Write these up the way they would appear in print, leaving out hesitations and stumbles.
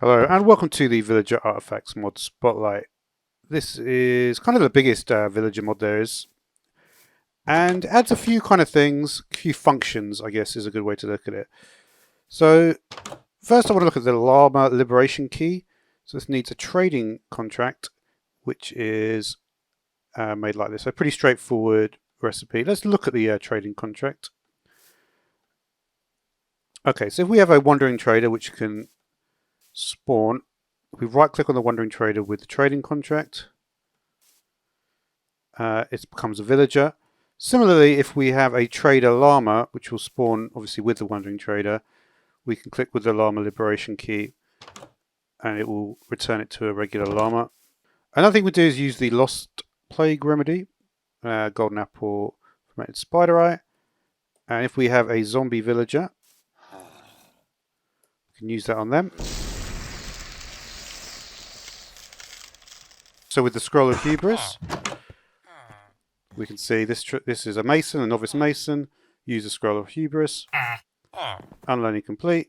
Hello and welcome to the Villager Artifacts mod spotlight. This is kind of the biggest villager mod there is, and adds a few kind of things, a few functions, I guess is a good way to look at it. So first I want to look at the llama liberation key. So this needs a trading contract, which is made like this. So pretty straightforward recipe. Let's look at the trading contract. Okay, so if we have a wandering trader which can spawn, we right click on the wandering trader with the trading contract, it becomes a villager. Similarly, if we have a trader llama which will spawn obviously with the wandering trader, we can click with the llama liberation key and it will return it to a regular llama. Another thing we do is use the lost plague remedy, golden apple, fermented spider eye, and if we have a zombie villager, we can use that on them. So with the Scroll of Hubris, we can see this is a mason, a novice mason. Use the Scroll of Hubris. Unlearning complete.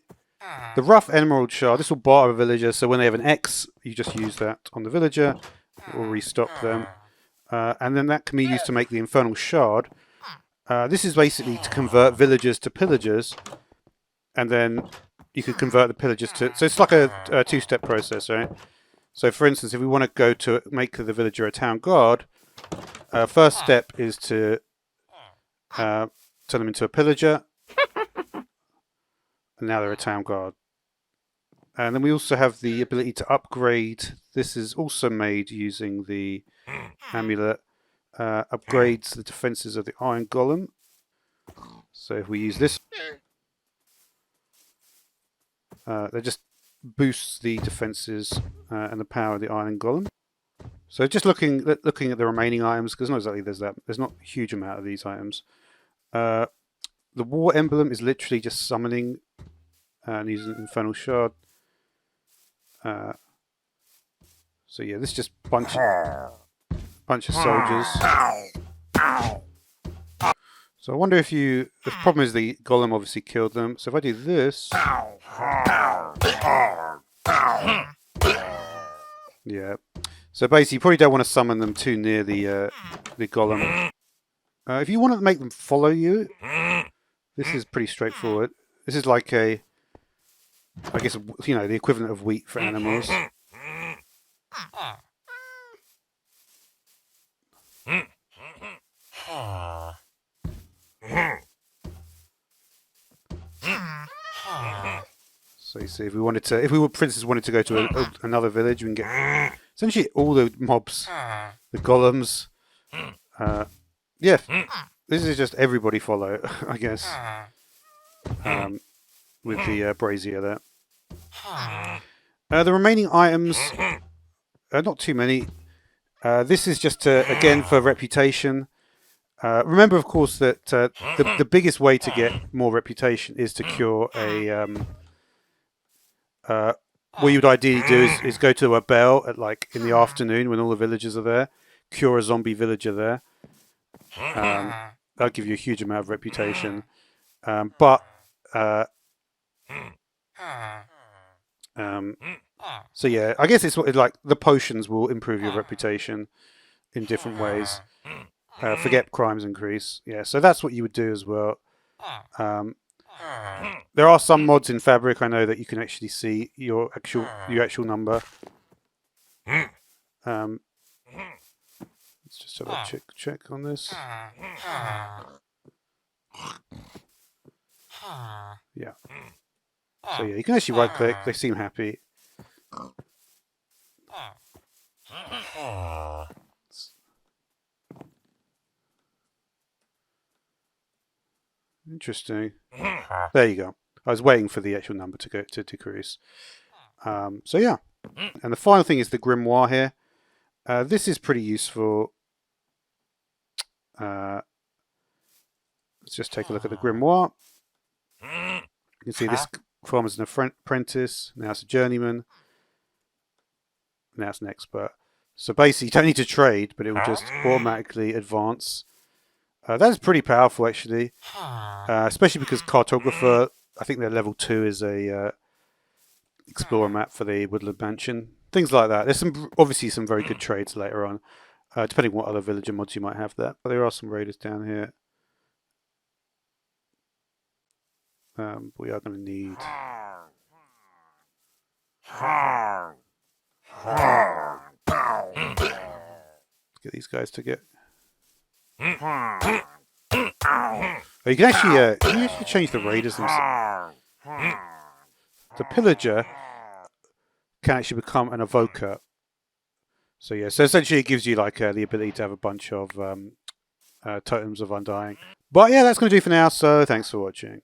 The rough emerald shard, this will bar a villager, so when they have an X, you just use that on the villager. It will restock them. And then that can be used to make the infernal shard. This is basically to convert villagers to pillagers, and then you can convert the pillagers to... So it's like a two-step process, right? So for instance, if we want to go to make the villager a town guard, first step is to turn them into a pillager, and now they're a town guard. And then we also have the ability to upgrade. This is also made using the amulet. Upgrades the defenses of the Iron Golem. So if we use this, that just boosts the defenses and the power of the Iron Golem. So just looking at the remaining items, because not exactly there's not a huge amount of these items. The War Emblem is literally just summoning and using Infernal Shard. So yeah, this just bunch of soldiers. So I wonder if the problem is the golem obviously killed them. So if I do this, yeah. So basically, you probably don't want to summon them too near the golem. If you want to make them follow you, this is pretty straightforward. This is like I guess the equivalent of wheat for animals. So you see, if for instance wanted to go to another village, we can get essentially all the mobs, the golems. Yeah, this is just everybody follow, I guess, with the brazier there. The remaining items, not too many. This is just again for reputation. Remember, of course, that the biggest way to get more reputation is to cure a. What you would ideally do is go to a bell at in the afternoon when all the villagers are there, cure a zombie villager there. That'll give you a huge amount of reputation. So yeah, I guess it's like the potions will improve your reputation in different ways. Forget crimes increase. Yeah, so that's what you would do as well. There are some mods in Fabric I know that you can actually see your actual number. Let's just have a check on this. Yeah. So yeah, you can actually right click. They seem happy. Interesting. There you go. I was waiting for the actual number to decrease. So yeah. And the final thing is the grimoire here. This is pretty useful. Let's just take a look at the grimoire. You can see this farmer's an apprentice. Now it's a journeyman. Now it's an expert. So basically, you don't need to trade, but it will just automatically advance. That is pretty powerful, actually, especially because cartographer. I think their level 2 is a explorer map for the Woodland Mansion. Things like that. There's obviously some very good trades later on, depending on what other villager mods you might have there. But there are some raiders down here. We are going to need... get these guys to get... Oh, you can actually change the raiders themselves. The pillager can actually become an evoker. So yeah, so essentially it gives you like the ability to have a bunch of totems of undying. But yeah, that's going to do for now, so thanks for watching.